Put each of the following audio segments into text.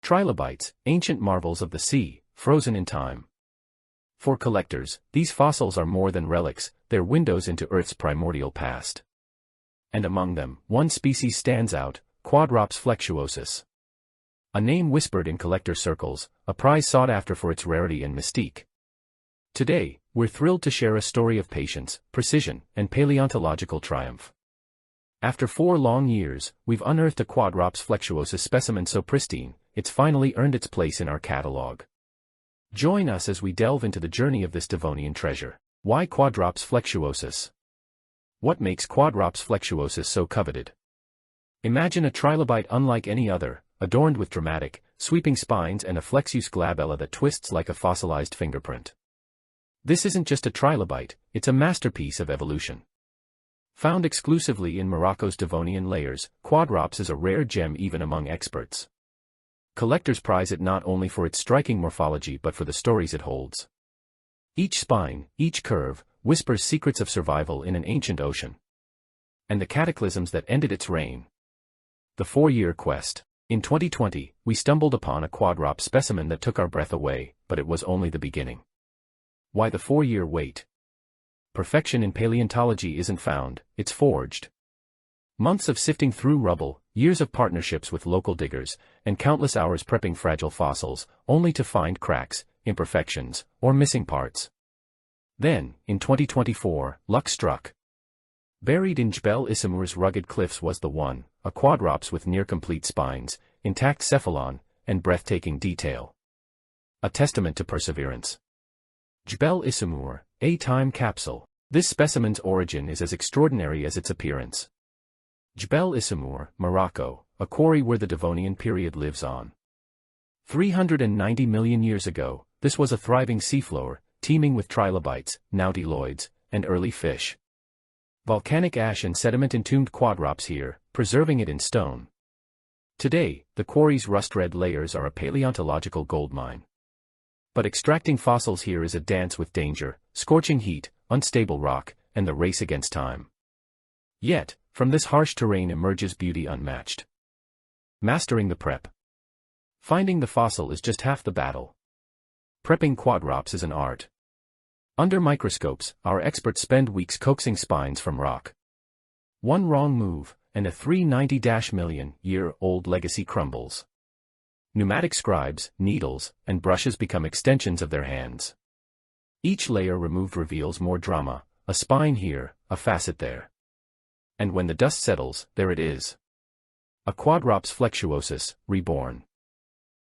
Trilobites, ancient marvels of the sea, frozen in time. For collectors, these fossils are more than relics, they're windows into Earth's primordial past. And among them, one species stands out, Quadrops flexuosus. A name whispered in collector circles, a prize sought after for its rarity and mystique. Today, we're thrilled to share a story of patience, precision, and paleontological triumph. After 4 long years, we've unearthed a Quadrops flexuosus specimen so pristine, it's finally earned its place in our catalog. Join us as we delve into the journey of this Devonian treasure. Why Quadrops flexuosus? What makes Quadrops flexuosus so coveted? Imagine a trilobite unlike any other, adorned with dramatic, sweeping spines and a flexus glabella that twists like a fossilized fingerprint. This isn't just a trilobite, it's a masterpiece of evolution. Found exclusively in Morocco's Devonian layers, Quadrops is a rare gem even among experts. Collectors prize it not only for its striking morphology but for the stories it holds. Each spine, each curve, whispers secrets of survival in an ancient ocean. And the cataclysms that ended its reign. The 4-year quest. In 2020, we stumbled upon a Quadrops specimen that took our breath away, but it was only the beginning. Why the 4-year wait? Perfection in paleontology isn't found, it's forged. Months of sifting through rubble, years of partnerships with local diggers, and countless hours prepping fragile fossils, only to find cracks, imperfections, or missing parts. Then, in 2024, luck struck. Buried in Jebel Issamour's rugged cliffs was the one, a Quadrops with near-complete spines, intact cephalon, and breathtaking detail. A testament to perseverance. Jebel Issamour, a time capsule. This specimen's origin is as extraordinary as its appearance. Jebel Issamour, Morocco, a quarry where the Devonian period lives on. 390 million years ago, this was a thriving seafloor, teeming with trilobites, nautiloids, and early fish. Volcanic ash and sediment entombed Quadrops here, preserving it in stone. Today, the quarry's rust-red layers are a paleontological goldmine. But extracting fossils here is a dance with danger, scorching heat, unstable rock, and the race against time. Yet, from this harsh terrain emerges beauty unmatched. Mastering the prep. Finding the fossil is just half the battle. Prepping Quadrops is an art. Under microscopes, our experts spend weeks coaxing spines from rock. One wrong move, and a 390-million-year-old legacy crumbles. Pneumatic scribes, needles, and brushes become extensions of their hands. Each layer removed reveals more drama, a spine here, a facet there. And when the dust settles, there it is. A Quadrops flexuosus, reborn.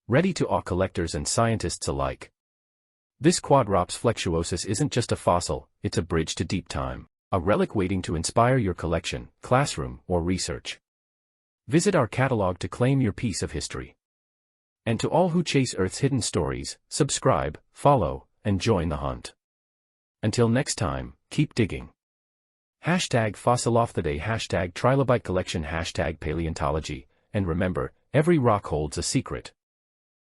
Ready to awe collectors and scientists alike. This Quadrops flexuosus isn't just a fossil, it's a bridge to deep time, a relic waiting to inspire your collection, classroom, or research. Visit our catalog to claim your piece of history. And to all who chase Earth's hidden stories, subscribe, follow, and join the hunt. Until next time, keep digging. #FossilOfTheDay, #Trilobite Collection, #Paleontology, and remember, every rock holds a secret.